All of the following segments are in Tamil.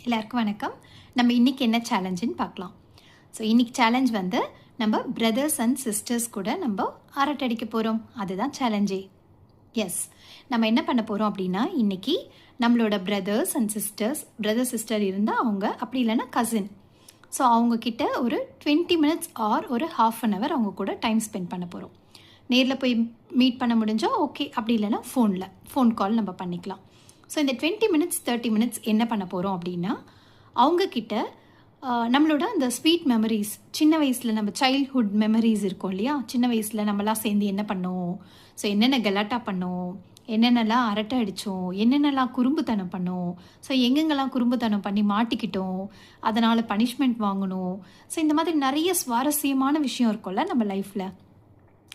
எல்லாருக்கும் வணக்கம். நம்ம இன்னைக்கு என்ன சேலஞ்சுன்னு பார்க்கலாம். ஸோ இன்னைக்கு சேலஞ்ச் வந்து நம்ம பிரதர்ஸ் அண்ட் சிஸ்டர்ஸ் கூட நம்ம அரட்டை அடிக்க போகிறோம். அதுதான் சேலஞ்சே. எஸ், நம்ம என்ன பண்ண போகிறோம் அப்படின்னா, இன்னைக்கு நம்மளோட பிரதர் சிஸ்டர் இருந்தால் அவங்க, அப்படி இல்லைன்னா கசின். ஸோ அவங்கக்கிட்ட ஒரு 20 மினிட்ஸ் ஆர் ஒரு ½ அன் ஹவர் அவங்க கூட டைம் ஸ்பெண்ட் பண்ண போகிறோம். நேரில் போய் மீட் பண்ண முடிஞ்சால் ஓகே, அப்படி இல்லைன்னா ஃபோன் கால் நம்ம பண்ணிக்கலாம். ஸோ இந்த 20 மினிட்ஸ் 30 மினிட்ஸ் என்ன பண்ண போகிறோம் அப்படின்னா, அவங்கக்கிட்ட நம்மளோட அந்த ஸ்வீட் மெமரிஸ், சின்ன வயசில் நம்ம சைல்ட்ஹுட் மெமரிஸ் இருக்கும் இல்லையா, சின்ன வயசில் நம்மலாம் சேர்ந்து என்ன பண்ணோம், ஸோ என்னென்ன கலாட்டா பண்ணோம், என்னென்னலாம் அரட்டை அடித்தோம், என்னென்னலாம் குறும்புத்தனம் பண்ணோம், ஸோ எங்கெங்கெல்லாம் குறும்புத்தனம் பண்ணி மாட்டிக்கிட்டோம், அதனால் பனிஷ்மெண்ட் வாங்கணும், ஸோ இந்த மாதிரி நிறைய சுவாரஸ்யமான விஷயம் இருக்கும்ல நம்ம லைஃப்பில்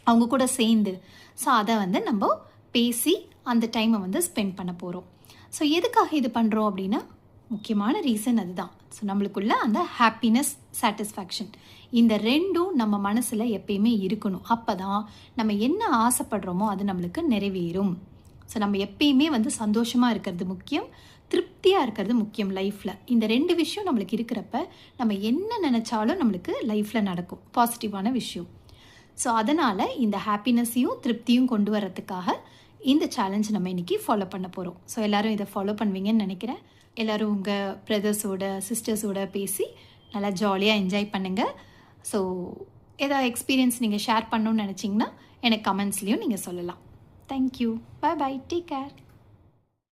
அவங்க கூட சேர்ந்து. ஸோ அதை வந்து நம்ம பேசி அந்த டைமை வந்து ஸ்பெண்ட் பண்ண போகிறோம். ஸோ எதுக்காக இது பண்ணுறோம் அப்படின்னா, முக்கியமான ரீசன் அதுதான். ஸோ நம்மளுக்குள்ள அந்த ஹாப்பினஸ், சாட்டிஸ்ஃபேக்ஷன், இந்த ரெண்டும் நம்ம மனசில் எப்பயுமே இருக்கணும். அப்போ தான் நம்ம என்ன ஆசைப்படுறோமோ அது நம்மளுக்கு நிறைவேறும். ஸோ நம்ம எப்பயுமே வந்து சந்தோஷமாக இருக்கிறது முக்கியம், திருப்தியாக இருக்கிறது முக்கியம் லைஃப்பில். இந்த 2 விஷயம் நம்மளுக்கு இருக்கிறப்ப நம்ம என்ன நினச்சாலும் நம்மளுக்கு லைஃப்பில் நடக்கும், பாசிட்டிவான விஷயம். ஸோ அதனால் இந்த ஹாப்பினஸையும் திருப்தியும் கொண்டு வரத்துக்காக இந்த சேலஞ்ச் நம்ம இன்றைக்கி ஃபாலோ பண்ண போகிறோம். ஸோ எல்லோரும் இதை ஃபாலோ பண்ணுவீங்கன்னு நினைக்கிறேன். எல்லோரும் உங்கள் பிரதர்ஸோட சிஸ்டர்ஸோட பேசி நல்லா ஜாலியாக என்ஜாய் பண்ணுங்கள். ஸோ ஏதாவது எக்ஸ்பீரியன்ஸ் நீங்கள் ஷேர் பண்ணணுன்னு நினச்சிங்கன்னா எனக்கு கமெண்ட்ஸ்லேயும் நீங்கள் சொல்லலாம். Thank you. Bye bye. Take care.